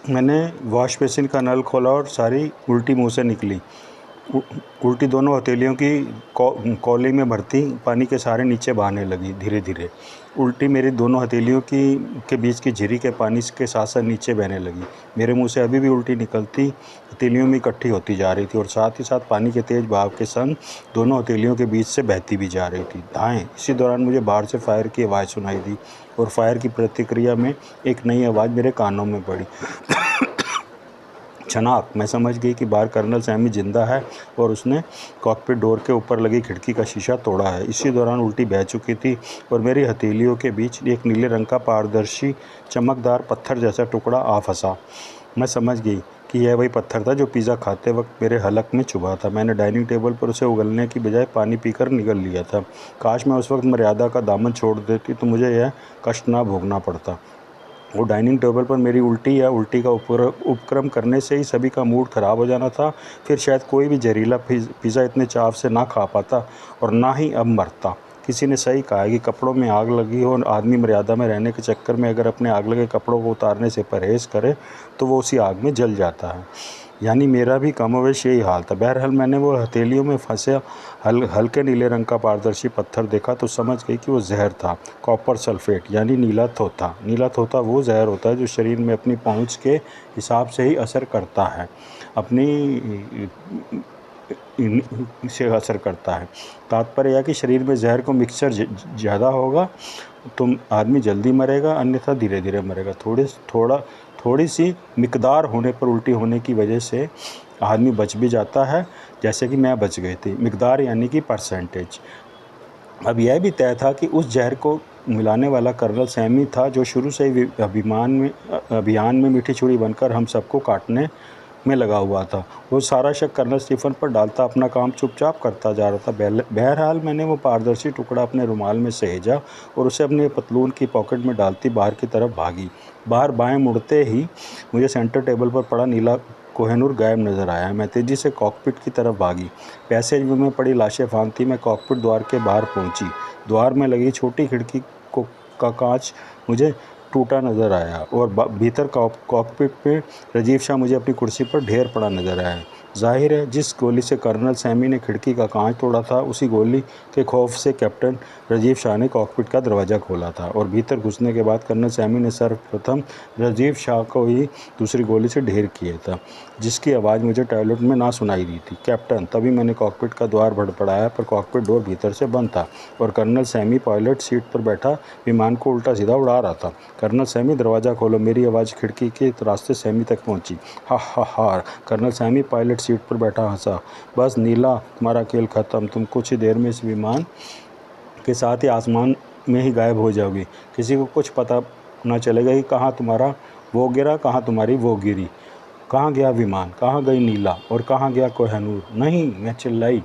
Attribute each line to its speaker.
Speaker 1: मैंने wash basin का नल खोला और सारी उल्टी मुंह से निकली। उल्टी दोनों हथेलियों की कौली में भरती पानी के सहारे नीचे बहने लगी धीरे धीरे। उल्टी मेरी दोनों हथेलियों के बीच की झिरी के पानी के साथ साथ नीचे बहने लगी। मेरे मुंह से अभी भी उल्टी निकलती हथेलियों में इकट्ठी होती जा रही थी और साथ ही साथ पानी के तेज बहाव के संग दोनों हथेलियों के बीच से बहती भी जा रही थी। धाएँ। इसी दौरान मुझे बाहर से फायर की आवाज़ सुनाई दी और फायर की प्रतिक्रिया में एक नई आवाज़ मेरे कानों में पड़ी। छनाक। मैं समझ गई कि बाहर कर्नल सैमी जिंदा है और उसने कॉकपिट डोर के ऊपर लगी खिड़की का शीशा तोड़ा है। इसी दौरान उल्टी बह चुकी थी और मेरी हथेलियों के बीच एक नीले रंग का पारदर्शी चमकदार पत्थर जैसा टुकड़ा आ फंसा। मैं समझ गई कि यह वही पत्थर था जो पिज़्ज़ा खाते वक्त मेरे हलक में चुभा था। मैंने डाइनिंग टेबल पर उसे उगलने की बजाय पानी पीकर निगल लिया था। काश मैं उस वक्त मर्यादा का दामन छोड़ देती तो मुझे यह कष्ट ना भोगना पड़ता। वो डाइनिंग टेबल पर मेरी उल्टी या उल्टी का उपक्रम करने से ही सभी का मूड ख़राब हो जाना था। फिर शायद कोई भी जहरीला पिज़्ज़ा इतने चाव से ना खा पाता और ना ही अब मरता। किसी ने सही कहा है कि कपड़ों में आग लगी हो और आदमी मर्यादा में रहने के चक्कर में अगर अपने आग लगे कपड़ों को उतारने से परहेज़ करे तो वो उसी आग में जल जाता है। यानी मेरा भी कमोवेश यही हाल था। बहरहाल मैंने वो हथेलियों में फंसे हल्के नीले रंग का पारदर्शी पत्थर देखा तो समझ गई कि वो जहर था। कॉपर सल्फेट यानी नीला थोथा। नीला थोथा वो जहर होता है जो शरीर में अपनी पहुंच के हिसाब से ही असर करता है, से असर करता है। तात्पर्य यह कि शरीर में जहर को मिक्सचर ज़्यादा होगा तो आदमी जल्दी मरेगा, अन्यथा धीरे धीरे मरेगा। थोड़ी सी मिकदार होने पर उल्टी होने की वजह से आदमी बच भी जाता है, जैसे कि मैं बच गई थी। मिकदार यानी कि परसेंटेज। अब यह भी तय था कि उस जहर को मिलाने वाला कर्नल सैमी था जो शुरू से ही अभियान में मीठी छुरी बनकर हम सबको काटने में लगा हुआ था। वो सारा शक कर्नल स्टीफन पर डालता अपना काम चुपचाप करता जा रहा था। बहरहाल मैंने वो पारदर्शी टुकड़ा अपने रुमाल में सहेजा और उसे अपने पतलून की पॉकेट में डालती बाहर की तरफ भागी। बाहर बाएं मुड़ते ही मुझे सेंटर टेबल पर पड़ा नीला कोहिनूर गायब नज़र आया। मैं तेज़ी से कॉकपिट की तरफ भागी। पैसेज में पड़ी लाशें फांदती मैं कॉकपिट द्वार के बाहर पहुंची। द्वार में लगी छोटी खिड़की का कांच मुझे टूटा नज़र आया और भीतर कॉकपिट में राजीव शाह मुझे अपनी कुर्सी पर ढेर पड़ा नज़र आया। जाहिर है जिस गोली से कर्नल सैमी ने खिड़की का कांच तोड़ा था उसी गोली के खौफ से कैप्टन राजीव शाह ने कॉकपिट का दरवाज़ा खोला था और भीतर घुसने के बाद कर्नल सैमी ने सर्वप्रथम राजीव शाह को ही दूसरी गोली से ढेर किया था, जिसकी आवाज़ मुझे टॉयलेट में ना सुनाई दी थी। कैप्टन। तभी मैंने कॉकपिट का द्वार भड़बड़ाया पर कॉकपिट डोर भीतर से बंद था और कर्नल सैमी पायलट सीट पर बैठा विमान को उल्टा सीधा उड़ा रहा था। कर्नल सैमी दरवाज़ा खोलो। मेरी आवाज़ खिड़की के रास्ते सैमी तक पहुंची। हा हा हा। कर्नल सैमी पायलट सीट पर बैठा हंसा। बस नीला, तुम्हारा खेल ख़त्म। तुम कुछ ही देर में इस विमान के साथ ही आसमान में ही गायब हो जाओगी। किसी को कुछ पता ना चलेगा कि कहाँ तुम्हारा वो गिरा, कहाँ तुम्हारी वो गिरी। कहाँ गया विमान, कहाँ गई नीला और कहाँ गया कोहिनूर। नहीं, मैं चिल्लाई।